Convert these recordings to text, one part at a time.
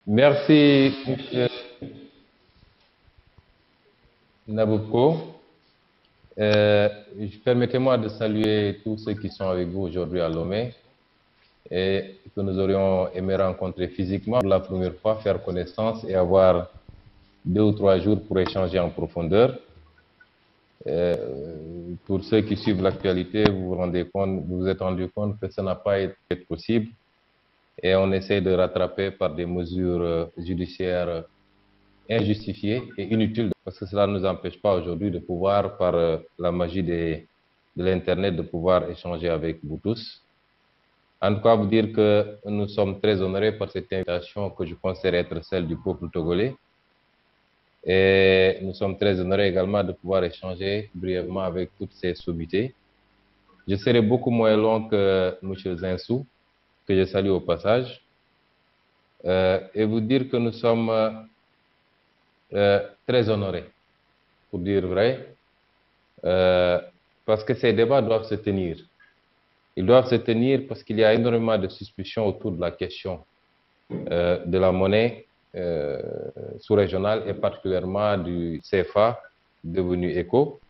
Merci, Monsieur Nabucco. Euh, Permettez-moi de saluer tous ceux qui sont avec vous aujourd'hui à Lomé et que nous aurions aimé rencontrer physiquement pour la première fois, faire connaissance et avoir 2 ou 3 jours pour échanger en profondeur. Pour ceux qui suivent l'actualité, vous vous êtes rendu compte que ça n'a pas été possible et on essaie de rattraper par des mesures judiciaires injustifiées et inutiles parce que cela ne nous empêche pas aujourd'hui de pouvoir, par la magie de l'Internet, de pouvoir échanger avec vous tous. En tout cas, vous dire que nous sommes très honorés par cette invitation que je considère être celle du peuple togolais. Et nous sommes très honorés également de pouvoir échanger brièvement avec toutes ces sommités. Je serai beaucoup moins long que M. Zinsou, que je salue au passage, et vous dire que nous sommes très honorés, pour dire vrai, euh, parce que ces débats doivent se tenir. Ils doivent se tenir parce qu'il y a énormément de suspicions autour de la question de la monnaie sous-régionale et particulièrement du CFA devenu éco.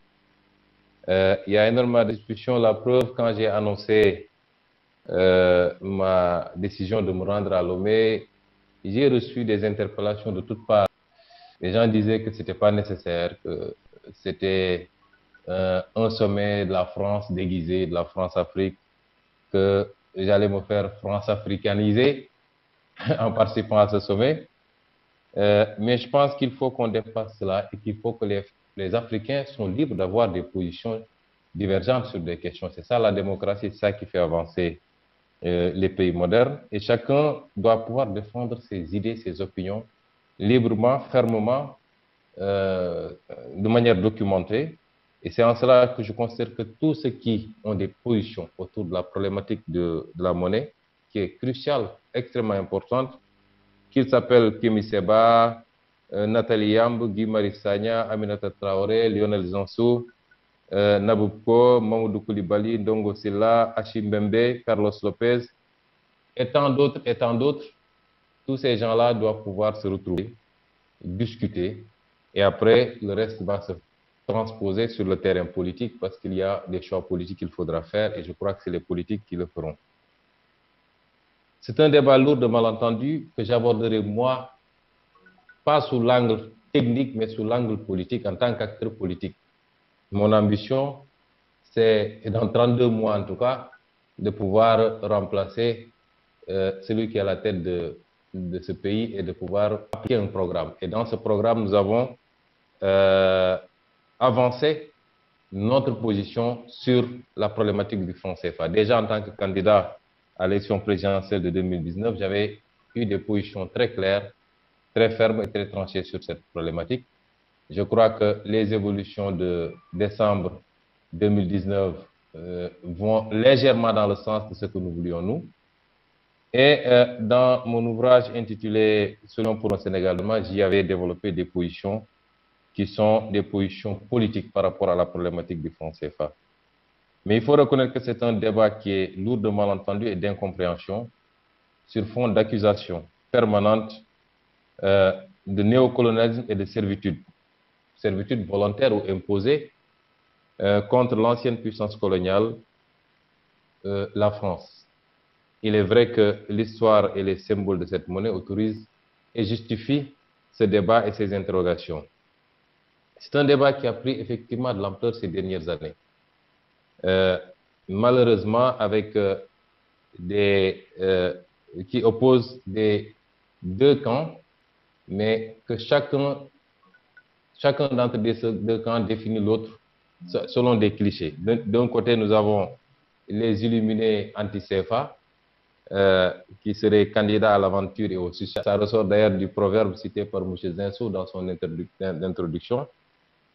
Il y a énormément de discussions. La preuve, quand j'ai annoncé ma décision de me rendre à Lomé, j'ai reçu des interpellations de toutes parts. Les gens disaient que c'était pas nécessaire, que c'était un sommet de la France déguisé, de la France-Afrique, que j'allais me faire France-africaniser en participant à ce sommet. Mais je pense qu'il faut qu'on dépasse cela et qu'il faut que les Africains sont libres d'avoir des positions divergentes sur des questions. C'est ça la démocratie, c'est ça qui fait avancer les pays modernes. Et chacun doit pouvoir défendre ses idées, ses opinions librement, fermement, de manière documentée. Et c'est en cela que je considère que tous ceux qui ont des positions autour de la problématique de la monnaie, qui est cruciale, extrêmement importante, qu'ils s'appellent Kémy Seba, Nathalie Yamb, Guy Marius Sagna, Aminata Traoré, Lionel Zansou, Nabouko, Mamoudou Koulibaly, Ndongo Silla, Achim Bembe, Carlos Lopez, et tant d'autres, tous ces gens-là doivent pouvoir se retrouver, discuter, et après, le reste va se transposer sur le terrain politique parce qu'il y a des choix politiques qu'il faudra faire, et je crois que c'est les politiques qui le feront. C'est un débat lourd de malentendus que j'aborderai moi pas sous l'angle technique, mais sous l'angle politique, en tant qu'acteur politique. Mon ambition, c'est, dans 32 mois en tout cas, de pouvoir remplacer celui qui est à la tête de ce pays et de pouvoir appliquer un programme. Et dans ce programme, nous avons euh, avancé notre position sur la problématique du franc CFA. Déjà, en tant que candidat à l'élection présidentielle de 2019, j'avais eu des positions très claires, très ferme et très tranchée sur cette problématique. Je crois que les évolutions de décembre 2019 vont légèrement dans le sens de ce que nous voulions nous. Et dans mon ouvrage intitulé Selon pour un Sénégal demain, j'y avais développé des positions qui sont des positions politiques par rapport à la problématique du franc CFA. Mais il faut reconnaître que c'est un débat qui est lourd de malentendus et d'incompréhension sur fond d'accusations permanentes de néocolonialisme et de servitude. Servitude volontaire ou imposée contre l'ancienne puissance coloniale, la France. Il est vrai que l'histoire et les symboles de cette monnaie autorisent et justifient ce débat et ces interrogations. C'est un débat qui a pris effectivement de l'ampleur ces dernières années. Malheureusement, avec qui opposent des deux camps, mais que chacun d'entre ces deux camps définit l'autre selon des clichés. D'un côté, nous avons les illuminés anti-CFA, qui seraient candidats à l'aventure et au succès. Ça ressort d'ailleurs du proverbe cité par M. Zinsou dans son introduction,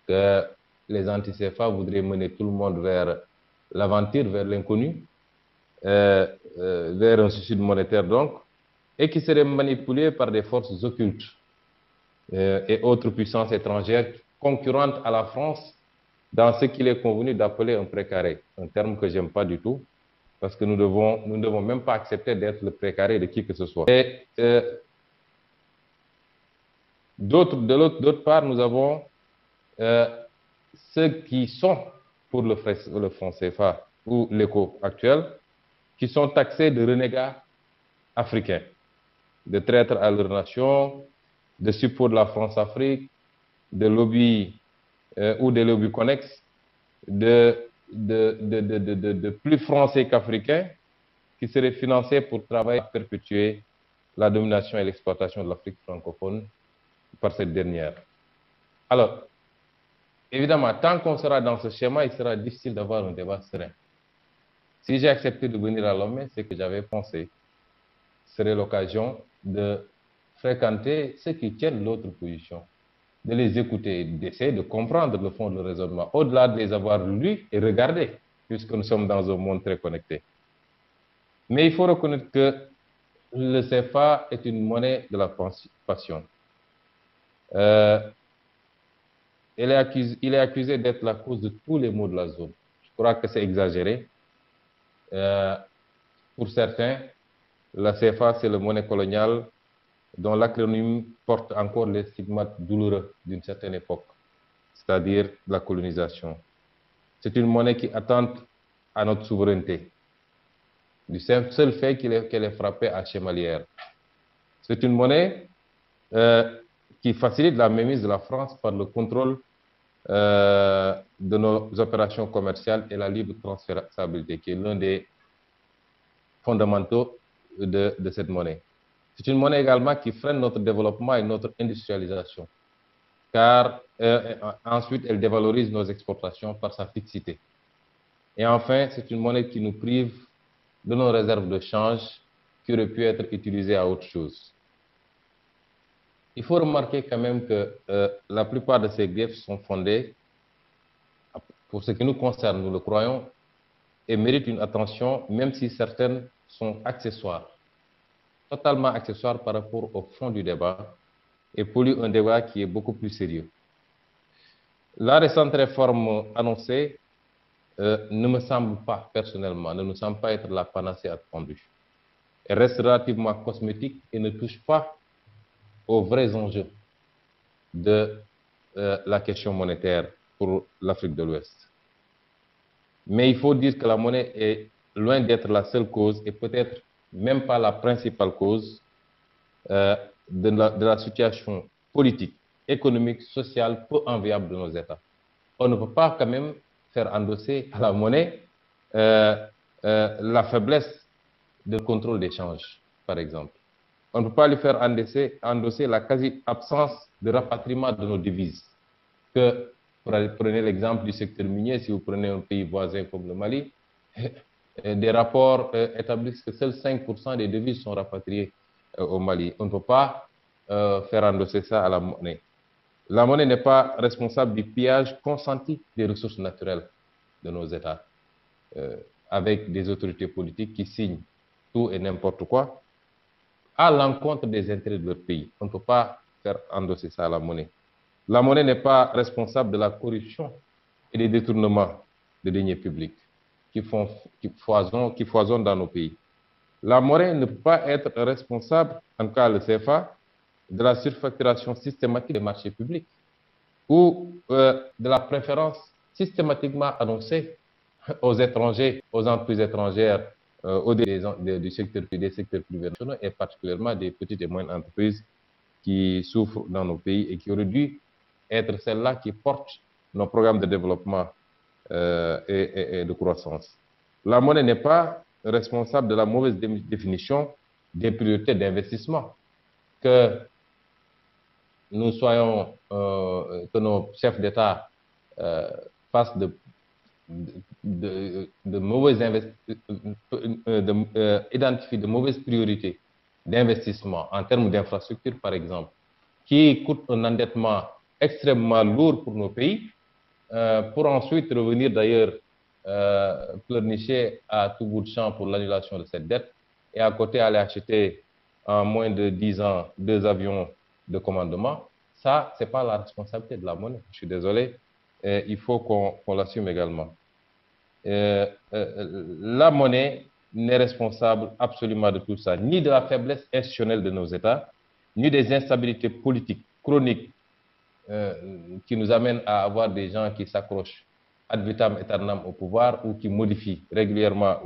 que les anti-CFA voudraient mener tout le monde vers l'aventure, vers l'inconnu, vers un suicide monétaire donc, et qui seraient manipulés par des forces occultes et autres puissances étrangères concurrentes à la France dans ce qu'il est convenu d'appeler un précaré, un terme que j'aime pas du tout, parce que nous ne devons même pas accepter d'être le précaré de qui que ce soit. Et D'autre part, nous avons ceux qui sont pour le franc CFA ou l'éco actuel, qui sont taxés de renégats africains, de traîtres à leur nation, de support de la France-Afrique, de lobbies ou des lobbies connexes, de plus français qu'africains, qui seraient financés pour travailler à perpétuer la domination et l'exploitation de l'Afrique francophone par cette dernière. Alors, évidemment, tant qu'on sera dans ce schéma, il sera difficile d'avoir un débat serein. Si j'ai accepté de venir à Lomé, c'est que j'avais pensé que ce serait l'occasion de fréquenter ceux qui tiennent l'autre position, de les écouter, d'essayer de comprendre le fond du raisonnement, au-delà de les avoir lus et regardés, puisque nous sommes dans un monde très connecté. Mais il faut reconnaître que le CFA est une monnaie de la passion. Il est accusé d'être la cause de tous les maux de la zone. Je crois que c'est exagéré. Pour certains, la CFA, c'est la monnaie coloniale dont l'acronyme porte encore les stigmates douloureux d'une certaine époque, c'est-à-dire la colonisation. C'est une monnaie qui attente à notre souveraineté, du seul fait qu'elle est frappée à Chemalière. C'est une monnaie qui facilite la mainmise de la France par le contrôle de nos opérations commerciales et la libre transférabilité, qui est l'un des fondamentaux de cette monnaie. C'est une monnaie également qui freine notre développement et notre industrialisation, car ensuite elle dévalorise nos exportations par sa fixité. Et enfin, c'est une monnaie qui nous prive de nos réserves de change qui auraient pu être utilisées à autre chose. Il faut remarquer quand même que la plupart de ces griefs sont fondés, pour ce qui nous concerne, nous le croyons, et méritent une attention, même si certaines sont accessoires, totalement accessoires par rapport au fond du débat, et polluent un débat qui est beaucoup plus sérieux. La récente réforme annoncée ne me semble pas, personnellement, ne me semble pas être la panacée attendue. Elle reste relativement cosmétique et ne touche pas aux vrais enjeux de la question monétaire pour l'Afrique de l'Ouest. Mais il faut dire que la monnaie est loin d'être la seule cause et peut-être même pas la principale cause de la situation politique, économique, sociale peu enviable de nos États. On ne peut pas quand même faire endosser à la monnaie la faiblesse de contrôle d'échange, par exemple. On ne peut pas lui faire endosser la quasi-absence de rapatriement de nos devises. Prenez l'exemple du secteur minier, si vous prenez un pays voisin comme le Mali, des rapports établissent que seuls 5% des devises sont rapatriées au Mali. On ne peut pas faire endosser ça à la monnaie. La monnaie n'est pas responsable du pillage consenti des ressources naturelles de nos États, avec des autorités politiques qui signent tout et n'importe quoi à l'encontre des intérêts de leur pays. On ne peut pas faire endosser ça à la monnaie. La monnaie n'est pas responsable de la corruption et des détournements de deniers publics qui foisonnent dans nos pays. La monnaie ne peut pas être responsable, en tout cas le CFA, de la surfacturation systématique des marchés publics ou de la préférence systématiquement annoncée aux étrangers, aux entreprises étrangères, du secteur des secteurs privés nationaux et particulièrement des petites et moyennes entreprises qui souffrent dans nos pays et qui auraient dû être celles-là qui portent nos programmes de développement et de croissance. La monnaie n'est pas responsable de la mauvaise définition des priorités d'investissement. Que nous soyons, que nos chefs d'État fassent identifient de mauvaises priorités d'investissement en termes d'infrastructures, par exemple, qui coûtent un endettement extrêmement lourd pour nos pays, pour ensuite revenir d'ailleurs pleurnicher à tout bout de champ pour l'annulation de cette dette et à côté aller acheter en moins de 10 ans 2 avions de commandement. Ça, ce n'est pas la responsabilité de la monnaie. Je suis désolé, il faut qu'on l'assume également. La monnaie n'est responsable absolument de tout ça, ni de la faiblesse institutionnelle de nos États, ni des instabilités politiques chronique qui nous amène à avoir des gens qui s'accrochent ad vitam aeternam au pouvoir ou qui modifient régulièrement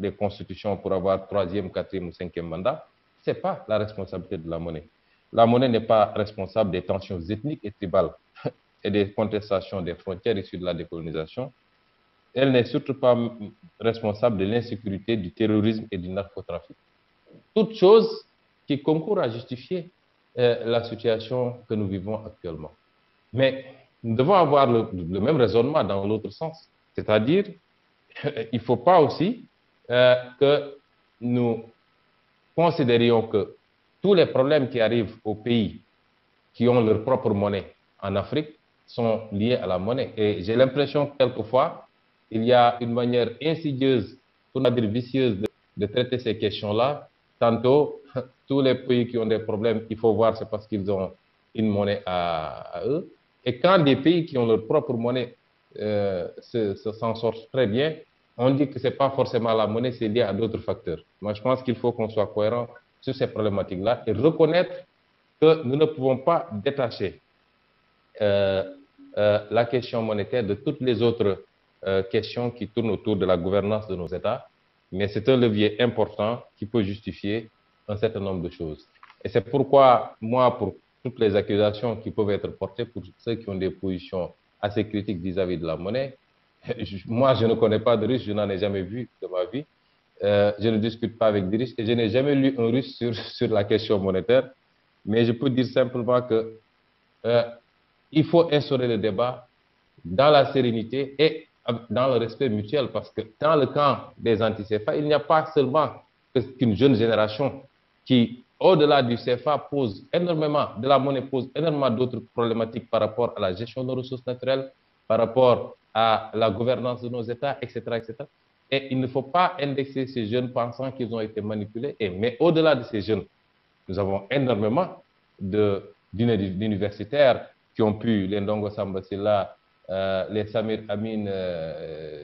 les constitutions pour avoir troisième, quatrième ou cinquième mandat, ce n'est pas la responsabilité de la monnaie. La monnaie n'est pas responsable des tensions ethniques et tribales et des contestations des frontières issues de la décolonisation. Elle n'est surtout pas responsable de l'insécurité, du terrorisme et du narcotrafic. Toutes choses qui concourent à justifier la situation que nous vivons actuellement. Mais nous devons avoir le même raisonnement dans l'autre sens. C'est-à-dire, il ne faut pas aussi que nous considérions que tous les problèmes qui arrivent aux pays qui ont leur propre monnaie en Afrique sont liés à la monnaie. Et j'ai l'impression que quelquefois, il y a une manière insidieuse, pour ne pas dire vicieuse, de traiter ces questions-là. Tantôt, tous les pays qui ont des problèmes, il faut voir, c'est parce qu'ils ont une monnaie à eux. Et quand des pays qui ont leur propre monnaie s'en sortent très bien, on dit que ce n'est pas forcément la monnaie, c'est lié à d'autres facteurs. Moi, je pense qu'il faut qu'on soit cohérent sur ces problématiques-là et reconnaître que nous ne pouvons pas détacher la question monétaire de toutes les autres questions qui tournent autour de la gouvernance de nos États, mais c'est un levier important qui peut justifier un certain nombre de choses. Et c'est pourquoi, moi, pour toutes les accusations qui peuvent être portées pour ceux qui ont des positions assez critiques vis-à-vis de la monnaie, moi, je ne connais pas de Russe, je n'en ai jamais vu de ma vie. Je ne discute pas avec des Russes et je n'ai jamais lu un Russe sur la question monétaire. Mais je peux dire simplement que il faut instaurer le débat dans la sérénité et dans le respect mutuel, parce que dans le camp des anti-CFA, il n'y a pas seulement qu'une jeune génération qui, au-delà du CFA, pose énormément, de la monnaie pose énormément d'autres problématiques par rapport à la gestion de nos ressources naturelles, par rapport à la gouvernance de nos États, etc., etc. Et il ne faut pas indexer ces jeunes pensant qu'ils ont été manipulés. Mais au-delà de ces jeunes, nous avons énormément d'universitaires qui ont pu, les Ndongo Samba Sylla, les Samir Amin,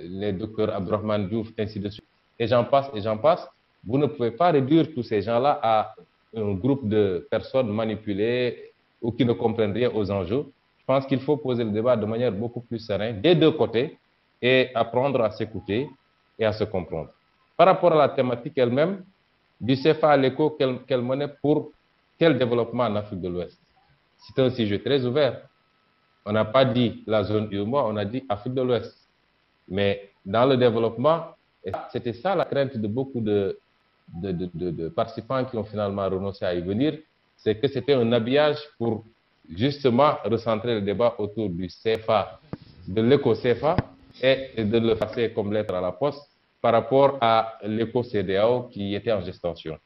les docteurs Abdourahmane Diouf, ainsi de suite. Et j'en passe, et j'en passe. Vous ne pouvez pas réduire tous ces gens-là à un groupe de personnes manipulées ou qui ne comprennent rien aux enjeux. Je pense qu'il faut poser le débat de manière beaucoup plus sereine, des deux côtés, et apprendre à s'écouter et à se comprendre. Par rapport à la thématique elle-même, du CFA à l'éco, quelle monnaie pour quel développement en Afrique de l'Ouest? C'est un sujet très ouvert. On n'a pas dit la zone UEMOA, on a dit Afrique de l'Ouest. Mais dans le développement, c'était ça la crainte de beaucoup de participants qui ont finalement renoncé à y venir, c'est que c'était un habillage pour justement recentrer le débat autour du CFA, de l'éco-CFA, et de le passer comme lettre à la poste par rapport à l'éco-CEDEAO qui était en gestation.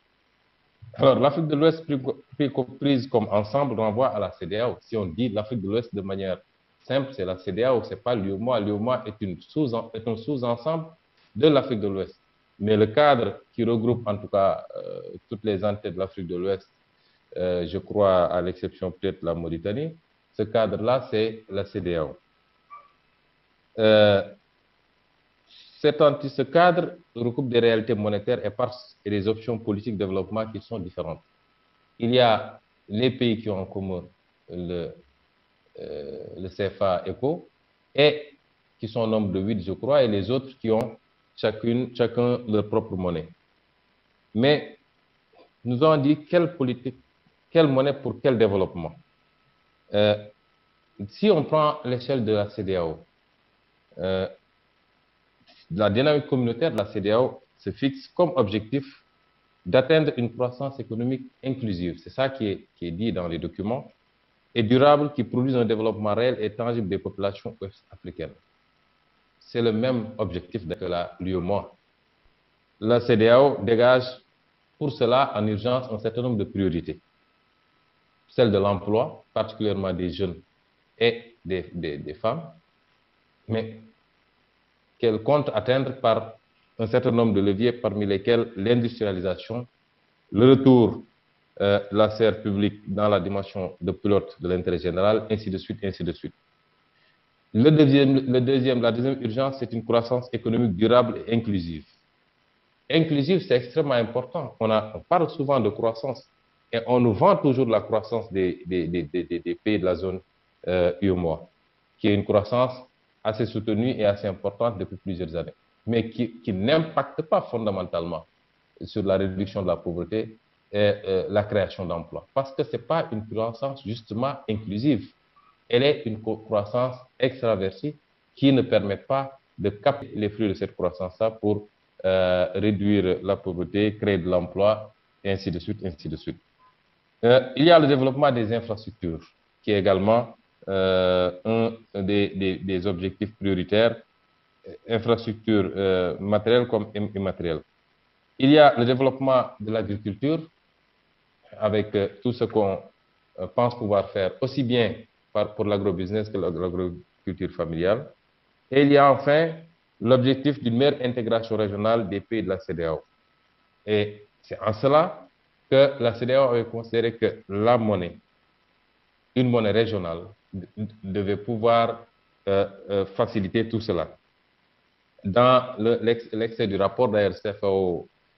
Alors, l'Afrique de l'Ouest prise comme ensemble renvoie à la CEDEAO. Si on dit l'Afrique de l'Ouest de manière simple, c'est la CEDEAO, ce n'est pas l'UEMOA. L'UEMOA est un sous-ensemble de l'Afrique de l'Ouest. Mais le cadre qui regroupe en tout cas toutes les entités de l'Afrique de l'Ouest, je crois à l'exception peut-être de la Mauritanie, ce cadre-là, c'est la CEDEAO. Ce cadre regroupe des réalités monétaires éparses et des options politiques de développement qui sont différentes. Il y a les pays qui ont en commun le CFA ECO et qui sont au nombre de 8, je crois, et les autres qui ont chacun leur propre monnaie. Mais nous avons dit quelle politique, quelle monnaie pour quel développement. Si on prend l'échelle de la CEDEAO, la dynamique communautaire de la CEDEAO se fixe comme objectif d'atteindre une croissance économique inclusive. C'est ça qui est dit dans les documents, et durable, qui produise un développement réel et tangible des populations ouest-africaines. C'est le même objectif que l'UEMOA. La CEDEAO dégage pour cela en urgence un certain nombre de priorités. Celle de l'emploi, particulièrement des jeunes et des femmes, mais qu'elle compte atteindre par un certain nombre de leviers, parmi lesquels l'industrialisation, le retour de la sphère publique dans la dimension de pilote de l'intérêt général, ainsi de suite, ainsi de suite. La deuxième urgence, c'est une croissance économique durable et inclusive. Inclusive, c'est extrêmement important. On parle souvent de croissance, Et on nous vend toujours la croissance des pays de la zone UEMOA, qui est une croissance assez soutenue et assez importante depuis plusieurs années, mais qui n'impacte pas fondamentalement sur la réduction de la pauvreté et la création d'emplois. Parce que ce n'est pas une croissance justement inclusive. Elle est une croissance extraversie qui ne permet pas de capter les fruits de cette croissance-là pour réduire la pauvreté, créer de l'emploi, et ainsi de suite, ainsi de suite. Il y a le développement des infrastructures, qui est également un des objectifs prioritaires, infrastructures matérielles comme immatérielles. Il y a le développement de l'agriculture, avec tout ce qu'on pense pouvoir faire, aussi bien pour l'agrobusiness que l'agriculture familiale. Et il y a enfin l'objectif d'une meilleure intégration régionale des pays de la CEDEAO. Et c'est en cela que la CEDEAO avait considéré que la monnaie, une monnaie régionale, devait pouvoir faciliter tout cela. Dans l'extrait du rapport d'ailleurs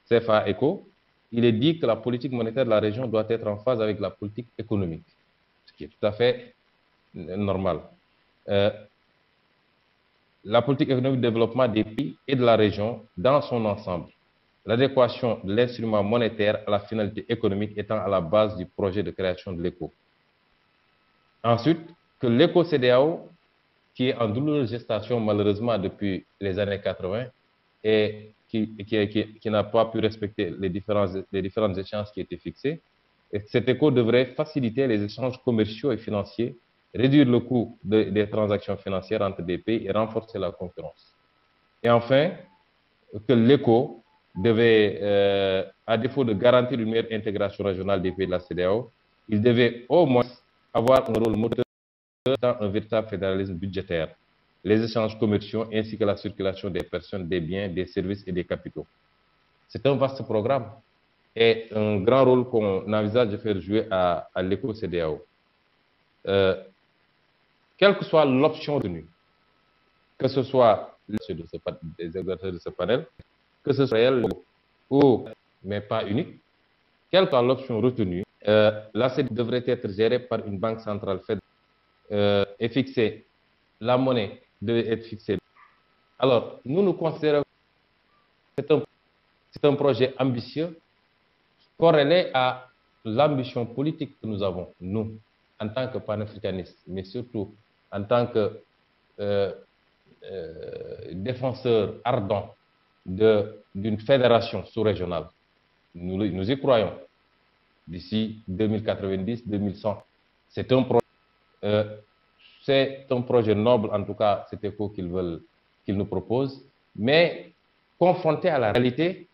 CFA ECO, il est dit que la politique monétaire de la région doit être en phase avec la politique économique, ce qui est tout à fait normal. La politique économique de développement des pays et de la région dans son ensemble. L'adéquation de l'instrument monétaire à la finalité économique étant à la base du projet de création de l'ECO. Ensuite, que l'ECO-CEDEAO, qui est en douloureuse gestation malheureusement depuis les années 80 et qui n'a pas pu respecter les différentes échéances qui étaient fixées, et cet ECO devrait faciliter les échanges commerciaux et financiers, réduire le coût des transactions financières entre des pays et renforcer la concurrence. Et enfin, que l'ECO devait, à défaut de garantir une meilleure intégration régionale des pays de la CEDEAO, il devait au moins avoir un rôle moteur dans un véritable fédéralisme budgétaire, les échanges commerciaux ainsi que la circulation des personnes, des biens, des services et des capitaux. C'est un vaste programme et un grand rôle qu'on envisage de faire jouer à l'ECO-CEDEAO. Quelle que soit l'option retenue, que ce soit des exercices de ce panel, que ce soit réel ou, mais pas unique, quelle que soit l'option retenue, la CEDEAO devrait être gérée par une banque centrale fédérale et fixée. La monnaie devait être fixée. Alors, nous considérons que c'est un projet ambitieux corrélé à l'ambition politique que nous avons, nous, en tant que panafricanistes, mais surtout en tant que défenseurs ardents d'une fédération sous-régionale. Nous y croyons. D'ici 2090-2100, c'est un projet noble, en tout cas, cet ECO qu'ils nous proposent, mais confronté à la réalité,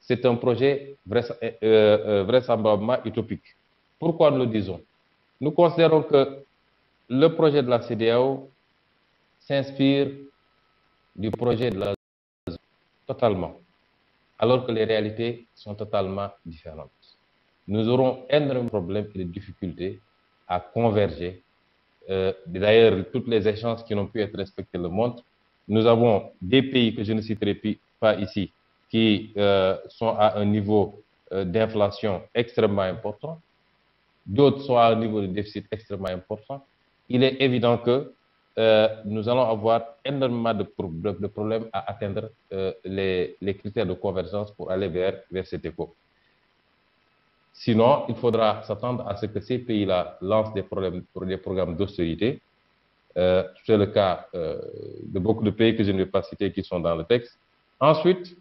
c'est un projet vraisemblablement utopique. Pourquoi nous le disons? Nous considérons que le projet de la CEDEAO s'inspire du projet de la zone totalement, alors que les réalités sont totalement différentes. Nous aurons énormément de problèmes et de difficultés à converger. D'ailleurs, toutes les échéances qui n'ont pu être respectées le montrent. Nous avons des pays que je ne citerai pas ici, qui sont à un niveau d'inflation extrêmement important. D'autres sont à un niveau de déficit extrêmement important. Il est évident que nous allons avoir énormément de problèmes à atteindre les critères de convergence pour aller vers cet ECO. Sinon, il faudra s'attendre à ce que ces pays-là lancent des programmes d'austérité. C'est le cas de beaucoup de pays que je ne vais pas citer qui sont dans le texte. Ensuite,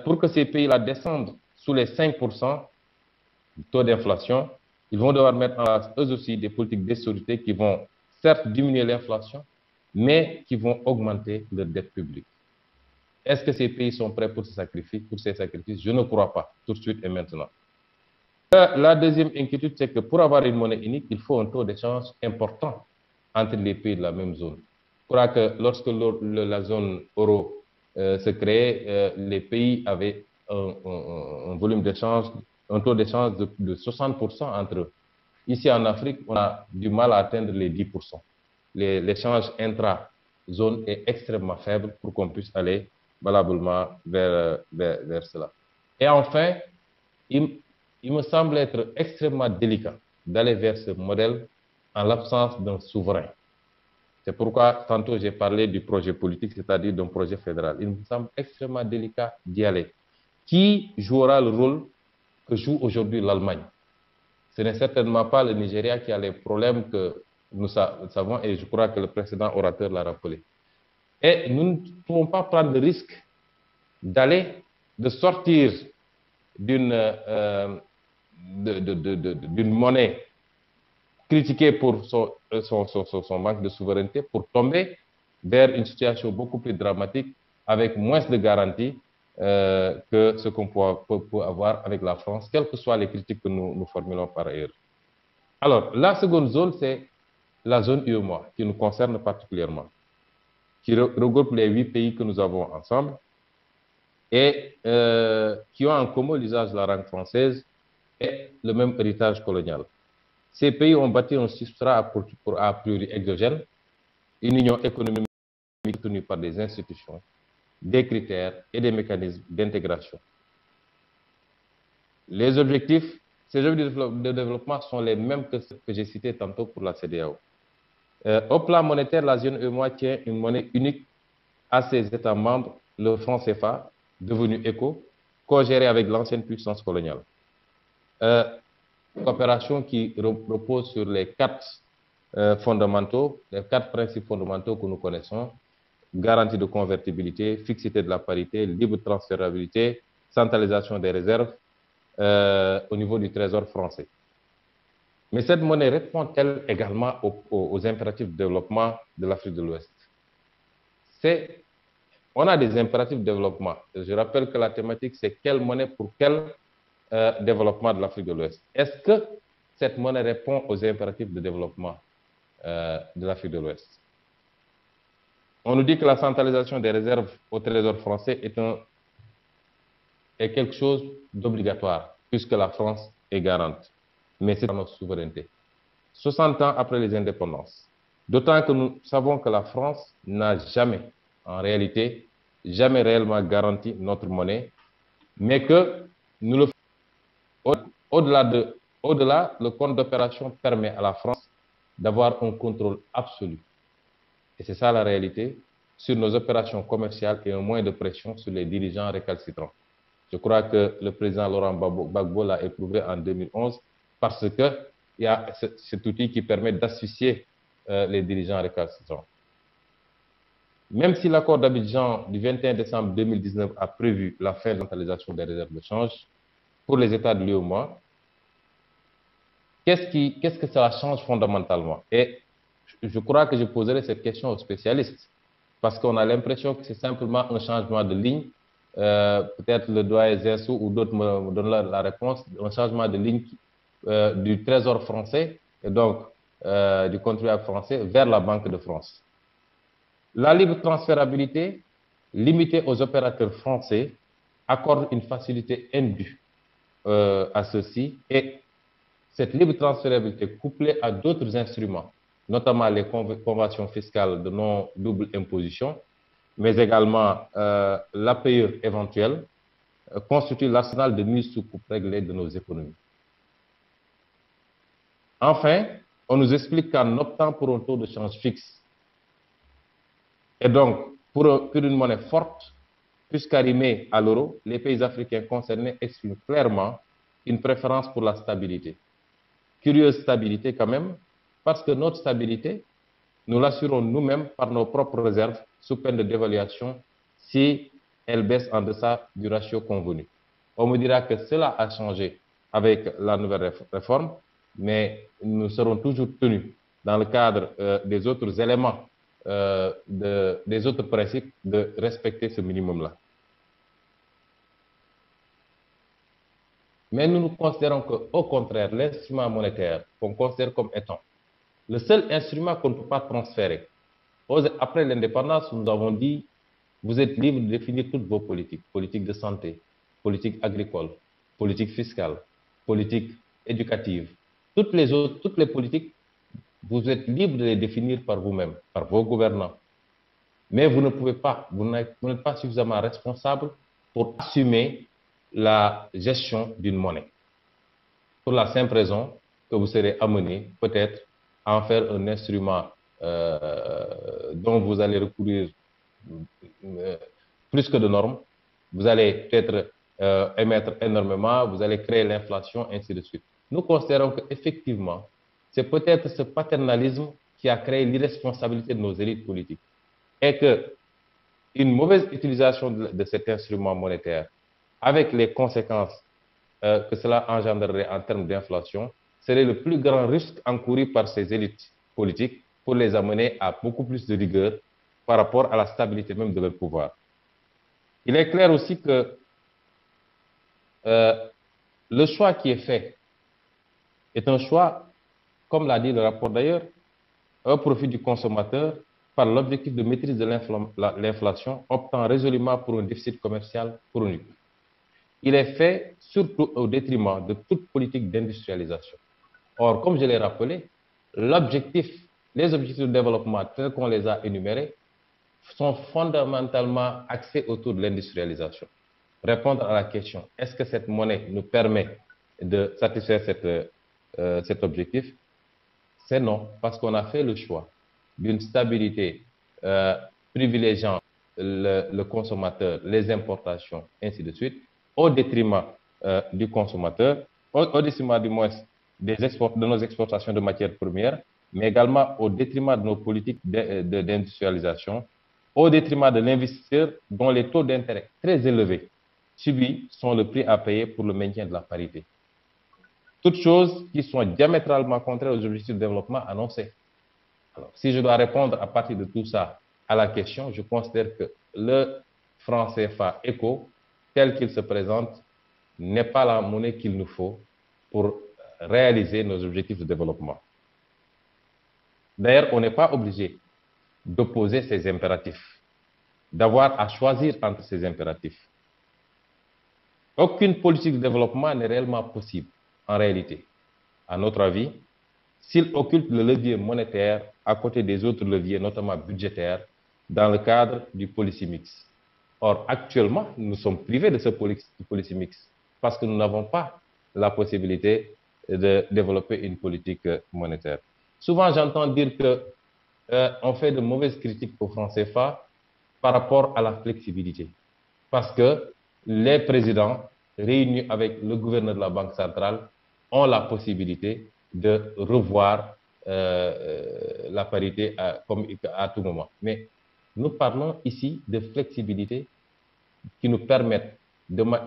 pour que ces pays-là descendent sous les 5% du taux d'inflation, ils vont devoir mettre en place eux aussi des politiques d'austérité qui vont certes diminuer l'inflation, mais qui vont augmenter leur dette publique. Est-ce que ces pays sont prêts pour ces sacrifices? Je ne crois pas, tout de suite et maintenant. La deuxième inquiétude, c'est que pour avoir une monnaie unique, il faut un taux d'échange important entre les pays de la même zone. Je crois que lorsque la zone euro se créait, les pays avaient un volume d'échange, un taux d'échange de 60% entre eux. Ici en Afrique, on a du mal à atteindre les 10%. L'échange intra-zone est extrêmement faible pour qu'on puisse aller valablement vers cela. Et enfin, il il me semble être extrêmement délicat d'aller vers ce modèle en l'absence d'un souverain. C'est pourquoi tantôt j'ai parlé du projet politique, c'est-à-dire d'un projet fédéral. Il me semble extrêmement délicat d'y aller. Qui jouera le rôle que joue aujourd'hui l'Allemagne? Ce n'est certainement pas le Nigeria qui a les problèmes que nous savons, et je crois que le précédent orateur l'a rappelé. Et nous ne pouvons pas prendre le risque de sortir d'une monnaie critiquée pour son manque de souveraineté pour tomber vers une situation beaucoup plus dramatique avec moins de garanties que ce qu'on peut avoir avec la France, quelles que soient les critiques que nous formulons par ailleurs. Alors, la seconde zone, c'est la zone UEMOA, qui nous concerne particulièrement, qui regroupe les 8 pays que nous avons ensemble et qui ont en commun l'usage de la langue française et le même héritage colonial. Ces pays ont bâti un substrat a priori exogène, une union économique tenue par des institutions, des critères et des mécanismes d'intégration. Ces objectifs de développement sont les mêmes que ceux que j'ai cités tantôt pour la CEDEAO. Au plan monétaire, la zone UEMOA tient une monnaie unique à ses États membres, le franc CFA, devenu éco, co-géré avec l'ancienne puissance coloniale. Coopération qui repose sur les 4 principes fondamentaux que nous connaissons: garantie de convertibilité, fixité de la parité, libre transférabilité, centralisation des réserves au niveau du trésor français. Mais cette monnaie répond-elle également aux impératifs de développement de l'Afrique de l'Ouest? On a des impératifs de développement. Je rappelle que la thématique, c'est quelle monnaie pour quel développement de l'Afrique de l'Ouest. Est-ce que cette monnaie répond aux impératifs de développement de l'Afrique de l'Ouest? On nous dit que la centralisation des réserves au trésor français est quelque chose d'obligatoire, puisque la France est garante. Mais c'est dans notre souveraineté. 60 ans après les indépendances. D'autant que nous savons que la France n'a jamais, en réalité, jamais réellement garanti notre monnaie, mais que nous le faisons. Au-delà, le compte d'opération permet à la France d'avoir un contrôle absolu. Et c'est ça la réalité sur nos opérations commerciales et un moyen de pression sur les dirigeants récalcitrants. Je crois que le président Laurent Gbagbo l'a éprouvé en 2011 parce qu'il y a cet outil qui permet d'asphyxier les dirigeants récalcitrants. Même si l'accord d'Abidjan du 21 décembre 2019 a prévu la fin de la centralisation des réserves de change pour les États de l'UEMOA, qu'est-ce que cela change fondamentalement? Et je crois que je poserai cette question aux spécialistes, parce qu'on a l'impression que c'est simplement un changement de ligne. Peut-être le doyen Zinsou ou d'autres me donnent la réponse, un changement de ligne du Trésor français et donc du contribuable français vers la Banque de France. La libre transférabilité, limitée aux opérateurs français, accorde une facilité indue à ceux-ci, et cette libre transférabilité couplée à d'autres instruments, notamment les conventions fiscales de non-double imposition, mais également l'APE éventuel, constitue l'arsenal de mise sous coupe réglée de nos économies. Enfin, on nous explique qu'en optant pour un taux de change fixe, et donc pour une monnaie forte, puisqu'arrimée à l'euro, les pays africains concernés expriment clairement une préférence pour la stabilité. Curieuse stabilité quand même, parce que notre stabilité, nous l'assurons nous-mêmes par nos propres réserves, sous peine de dévaluation, si elle baisse en deçà du ratio convenu. On me dira que cela a changé avec la nouvelle réforme, mais nous serons toujours tenus, dans le cadre des autres éléments, des autres principes, de respecter ce minimum-là. Mais nous considérons qu'au contraire, l'instrument monétaire qu'on considère comme étant le seul instrument qu'on ne peut pas transférer. Après l'indépendance, nous avons dit, vous êtes libre de définir toutes vos politiques. Politique de santé, politique agricole, politique fiscale, politique éducative. Toutes les politiques, vous êtes libre de les définir par vous-même, par vos gouvernants. Mais vous ne pouvez pas, vous n'êtes pas suffisamment responsable pour assumer la gestion d'une monnaie. pour la simple raison que vous serez amené peut-être à en faire un instrument dont vous allez recourir plus que de normes. Vous allez peut-être émettre énormément, vous allez créer l'inflation, ainsi de suite. Nous considérons qu'effectivement, c'est peut-être ce paternalisme qui a créé l'irresponsabilité de nos élites politiques. Et que une mauvaise utilisation de cet instrument monétaire, avec les conséquences que cela engendrerait en termes d'inflation, serait le plus grand risque encouru par ces élites politiques pour les amener à beaucoup plus de rigueur par rapport à la stabilité même de leur pouvoir. Il est clair aussi que le choix qui est fait est un choix, comme l'a dit le rapport d'ailleurs, au profit du consommateur par l'objectif de maîtrise de l'inflation, optant résolument pour un déficit commercial chronique. Il est fait surtout au détriment de toute politique d'industrialisation. Or, comme je l'ai rappelé, les objectifs de développement tels qu'on les a énumérés sont fondamentalement axés autour de l'industrialisation. Répondre à la question, est-ce que cette monnaie nous permet de satisfaire cet objectif? C'est non, parce qu'on a fait le choix d'une stabilité privilégiant le consommateur, les importations, ainsi de suite, au détriment du consommateur, au détriment du moins de nos exportations de matières premières, mais également au détriment de nos politiques d'industrialisation, au détriment de l'investisseur dont les taux d'intérêt très élevés subis sont le prix à payer pour le maintien de la parité. Toutes choses qui sont diamétralement contraires aux objectifs de développement annoncés. Alors, si je dois répondre à partir de tout ça à la question, je considère que le franc CFA ECO, tel qu'il se présente, n'est pas la monnaie qu'il nous faut pour réaliser nos objectifs de développement. D'ailleurs, on n'est pas obligé d'opposer ces impératifs, d'avoir à choisir entre ces impératifs. Aucune politique de développement n'est réellement possible, en réalité. À notre avis, s'il occulte le levier monétaire à côté des autres leviers, notamment budgétaires, dans le cadre du policy mix. Or, actuellement, nous sommes privés de ce policy mix parce que nous n'avons pas la possibilité de développer une politique monétaire. Souvent, j'entends dire qu'on fait de mauvaises critiques au franc CFA par rapport à la flexibilité. Parce que les présidents, réunis avec le gouverneur de la Banque centrale, ont la possibilité de revoir la parité à tout moment. Mais nous parlons ici de flexibilité qui nous permettent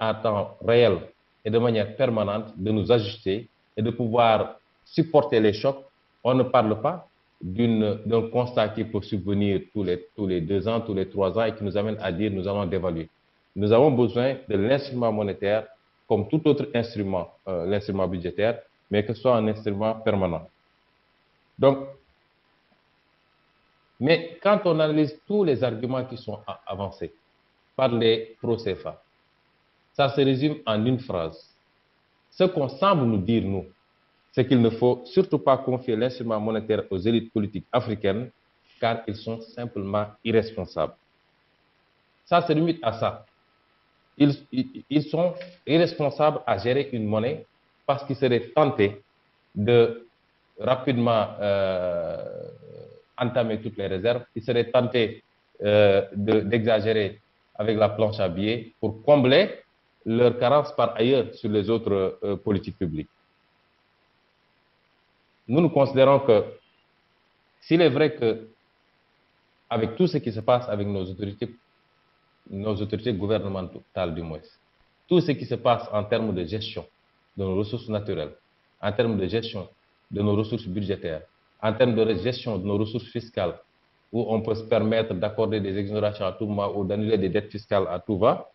à temps réel et de manière permanente de nous ajuster et de pouvoir supporter les chocs. On ne parle pas d'un constat qui peut subvenir tous les 2 ans, tous les 3 ans et qui nous amène à dire nous allons dévaluer. Nous avons besoin de l'instrument monétaire comme tout autre instrument, l'instrument budgétaire, mais que ce soit un instrument permanent. Donc, mais quand on analyse tous les arguments qui sont avancés par les pro-CFA, ça se résume en une phrase. Ce qu'on semble nous dire, nous, c'est qu'il ne faut surtout pas confier l'instrument monétaire aux élites politiques africaines, car ils sont simplement irresponsables. Ça se limite à ça. Ils sont irresponsables à gérer une monnaie parce qu'ils seraient tentés de rapidement entamer toutes les réserves. Ils seraient tentés d'exagérer avec la planche à billets pour combler leur carence par ailleurs sur les autres politiques publiques. Nous considérons que s'il est vrai que avec tout ce qui se passe avec nos autorités gouvernementales du moins, tout ce qui se passe en termes de gestion de nos ressources naturelles, en termes de gestion de nos ressources budgétaires, en termes de gestion de nos ressources fiscales, où on peut se permettre d'accorder des exonérations à tout moment ou d'annuler des dettes fiscales à tout va,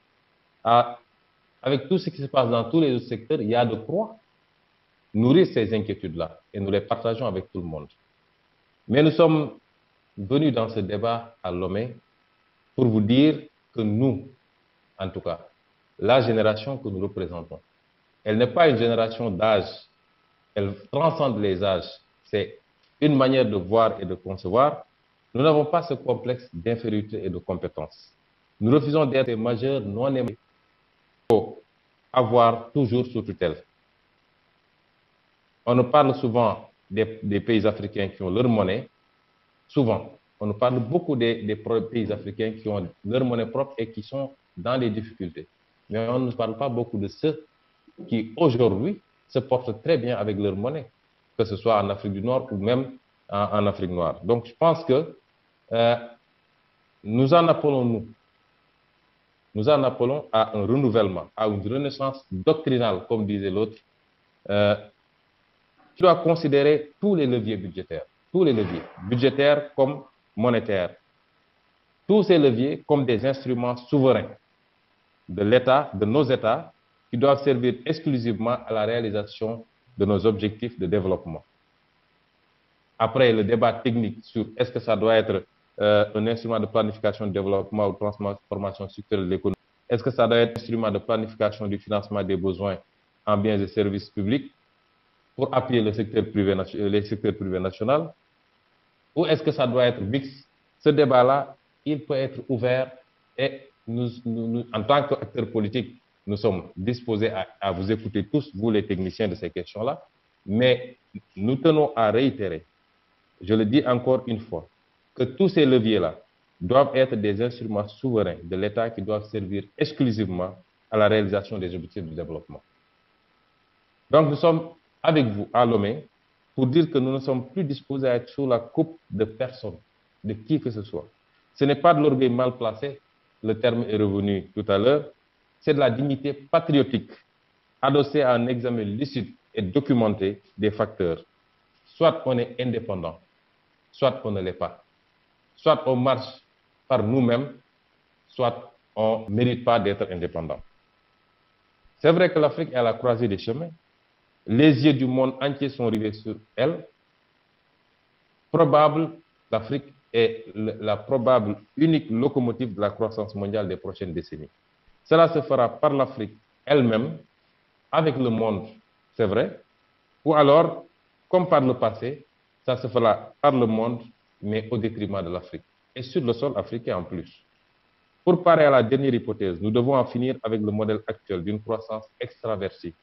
avec tout ce qui se passe dans tous les autres secteurs, il y a de quoi nourrir ces inquiétudes-là et nous les partageons avec tout le monde. Mais nous sommes venus dans ce débat à Lomé pour vous dire que nous, en tout cas, la génération que nous représentons, elle n'est pas une génération d'âge, elle transcende les âges, c'est une manière de voir et de concevoir. Nous n'avons pas ce complexe d'infériorité et de compétence. Nous refusons d'être des majeurs non aimés pour avoir toujours sous tutelle. On nous parle souvent des pays africains qui ont leur monnaie. Souvent, on nous parle beaucoup des pays africains qui ont leur monnaie propre et qui sont dans les difficultés. Mais on ne parle pas beaucoup de ceux qui, aujourd'hui, se portent très bien avec leur monnaie, que ce soit en Afrique du Nord ou même en Afrique noire. Donc, je pense que nous en appelons à un renouvellement, à une renaissance doctrinale, comme disait l'autre, qui doit considérer tous les leviers budgétaires comme monétaires, tous ces leviers comme des instruments souverains de l'État, de nos États, qui doivent servir exclusivement à la réalisation de nos objectifs de développement. Après le débat technique sur est-ce que ça doit être un instrument de planification de développement ou de transformation structurelle de l'économie, est-ce que ça doit être un instrument de planification du financement des besoins en biens et services publics pour appuyer les secteurs privés nationaux, ou est-ce que ça doit être mixte? Ce débat-là, il peut être ouvert et nous, en tant qu'acteurs politiques, nous sommes disposés à vous écouter tous, vous les techniciens de ces questions-là, mais nous tenons à réitérer, je le dis encore une fois, que tous ces leviers-là doivent être des instruments souverains de l'État qui doivent servir exclusivement à la réalisation des objectifs du développement. Donc nous sommes avec vous à Lomé pour dire que nous ne sommes plus disposés à être sous la coupe de personne, de qui que ce soit. Ce n'est pas de l'orgueil mal placé, le terme est revenu tout à l'heure, c'est de la dignité patriotique, adossée à un examen lucide et documenté des facteurs. Soit on est indépendant, soit on ne l'est pas. Soit on marche par nous-mêmes, soit on ne mérite pas d'être indépendant. C'est vrai que l'Afrique est à la croisée des chemins. Les yeux du monde entier sont rivés sur elle. L'Afrique est la probable unique locomotive de la croissance mondiale des prochaines décennies. Cela se fera par l'Afrique elle-même, avec le monde, c'est vrai, ou alors, comme par le passé, ça se fera par le monde, mais au détriment de l'Afrique, et sur le sol africain en plus. Pour parer à la dernière hypothèse, nous devons en finir avec le modèle actuel d'une croissance extraversive,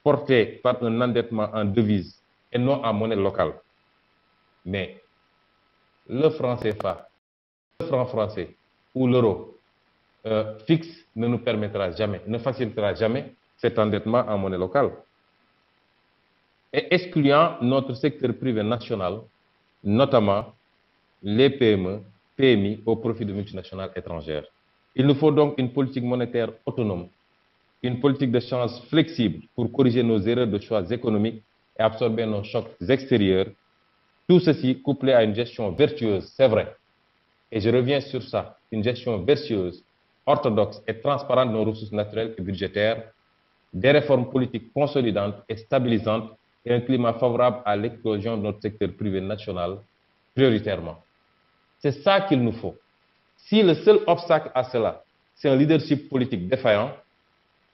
portée par un endettement en devise et non en monnaie locale. Mais le franc CFA, le franc français ou l'euro fixe ne nous permettra jamais, ne facilitera jamais cet endettement en monnaie locale. Et excluant notre secteur privé national, notamment les PME, PMI au profit de multinationales étrangères. Il nous faut donc une politique monétaire autonome, une politique de change flexible pour corriger nos erreurs de choix économiques et absorber nos chocs extérieurs. Tout ceci couplé à une gestion vertueuse, c'est vrai. Et je reviens sur ça, une gestion vertueuse, orthodoxe et transparente de nos ressources naturelles et budgétaires, des réformes politiques consolidantes et stabilisantes et un climat favorable à l'explosion de notre secteur privé national prioritairement. C'est ça qu'il nous faut. Si le seul obstacle à cela, c'est un leadership politique défaillant,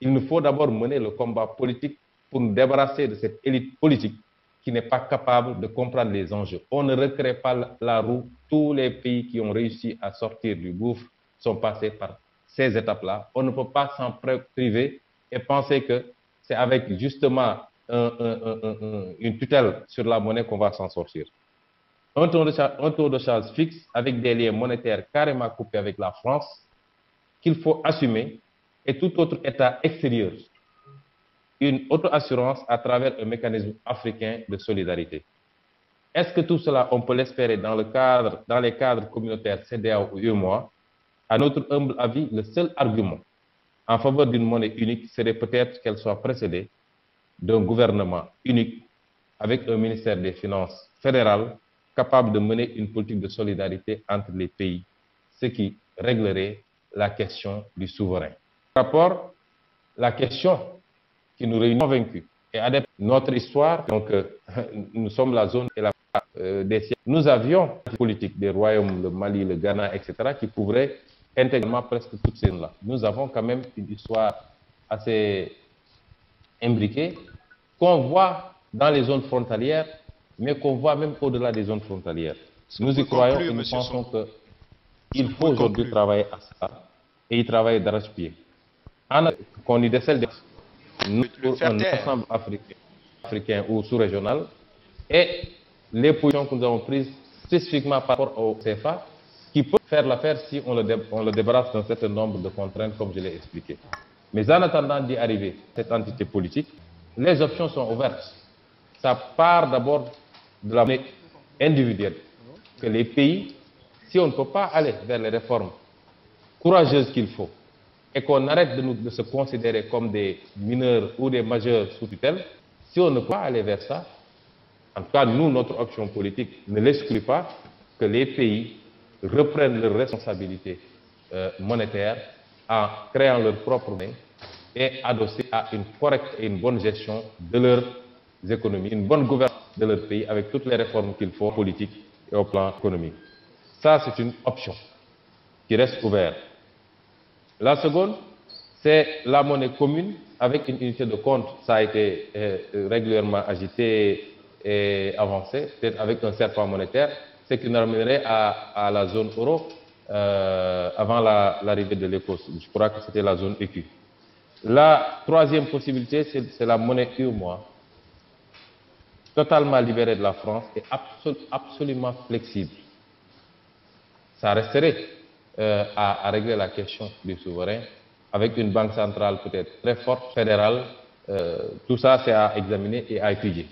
il nous faut d'abord mener le combat politique pour nous débarrasser de cette élite politique qui n'est pas capable de comprendre les enjeux. On ne recrée pas la roue. Tous les pays qui ont réussi à sortir du gouffre sont passés par ces étapes-là. On ne peut pas s'en priver et penser que c'est avec justement une tutelle sur la monnaie qu'on va s'en sortir. Un taux de change fixe avec des liens monétaires carrément coupés avec la France qu'il faut assumer et tout autre État extérieur. Une auto-assurance à travers un mécanisme africain de solidarité. Est-ce que tout cela, on peut l'espérer dans les cadres communautaires CEDEAO ou UEMOA? À notre humble avis, le seul argument en faveur d'une monnaie unique serait peut-être qu'elle soit précédée d'un gouvernement unique avec un ministère des Finances fédéral capable de mener une politique de solidarité entre les pays, ce qui réglerait la question du souverain. Par rapport, la question qui nous réunit convaincus et adeptes de notre histoire, donc nous sommes la zone et la des siècles. Nous avions des politiques des royaumes, le Mali, le Ghana, etc., qui couvraient intégralement presque toutes ces zones-là. Nous avons quand même une histoire assez imbriquée qu'on voit dans les zones frontalières, mais qu'on voit même au-delà des zones frontalières. Nous y croyons et nous pensons qu'il faut aujourd'hui travailler à ça et y travailler d'arrache-pied. Qu'on y décèle nous, pour un ensemble africain africain ou sous-régional et les positions que nous avons prises spécifiquement par rapport au CFA, qui peut faire l'affaire si on le débarrasse d'un certain nombre de contraintes, comme je l'ai expliqué. Mais en attendant d'y arriver, cette entité politique, les options sont ouvertes. Ça part d'abord de la monnaie individuelle, que les pays, si on ne peut pas aller vers les réformes courageuses qu'il faut, et qu'on arrête de se considérer comme des mineurs ou des majeurs sous tutelle, si on ne peut pas aller vers ça, en tout cas, nous, notre option politique ne l'exclut pas que les pays reprennent leurs responsabilités monétaires en créant leur propre monnaie et adossés à une correcte et une bonne gestion de leurs économies, une bonne gouvernance de leur pays avec toutes les réformes qu'il faut, politiques et au plan économique. Ça, c'est une option qui reste ouverte. La seconde, c'est la monnaie commune avec une unité de compte. Ça a été régulièrement agité et avancé, peut-être avec un serpent monétaire, ce qui nous ramènerait à la zone euro avant l'arrivée de l'ECOS. Je crois que c'était la zone EQ. La troisième possibilité, c'est la monnaie UEMOA, totalement libérée de la France et absolument flexible. Ça resterait à régler la question du souverain avec une banque centrale peut-être très forte, fédérale. Tout ça, c'est à examiner et à étudier.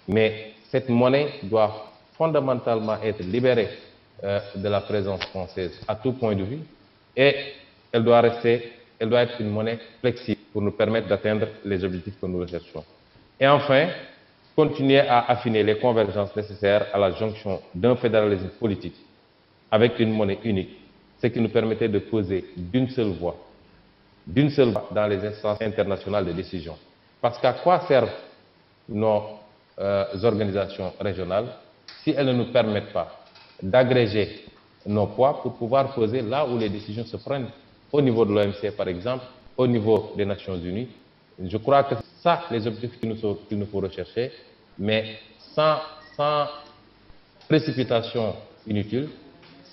Mais cette monnaie doit fondamentalement être libérée de la présence française à tout point de vue et elle doit être une monnaie flexible pour nous permettre d'atteindre les objectifs que nous recherchons. Et enfin, continuer à affiner les convergences nécessaires à la jonction d'un fédéralisme politique avec une monnaie unique, ce qui nous permettait de peser d'une seule voix dans les instances internationales de décision. Parce qu'à quoi servent nos organisations régionales si elles ne nous permettent pas d'agréger nos poids pour pouvoir peser là où les décisions se prennent, au niveau de l'OMC par exemple, au niveau des Nations Unies. Je crois que c'est ça les objectifs qu'il nous faut rechercher, mais sans précipitation inutile,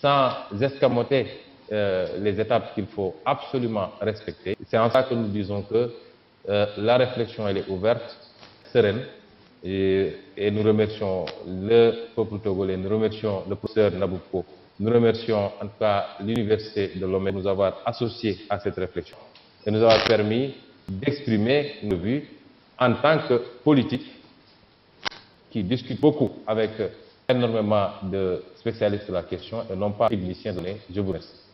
sans escamoter les étapes qu'il faut absolument respecter. C'est en ça que nous disons que la réflexion elle est ouverte, sereine, et nous remercions le peuple togolais, nous remercions le professeur Nabouko, nous remercions en tout cas l'Université de Lomé de nous avoir associés à cette réflexion et nous avoir permis d'exprimer nos vues en tant que politiques qui discutent beaucoup avec énormément de spécialistes de la question et non pas techniciens de données. Je vous remercie.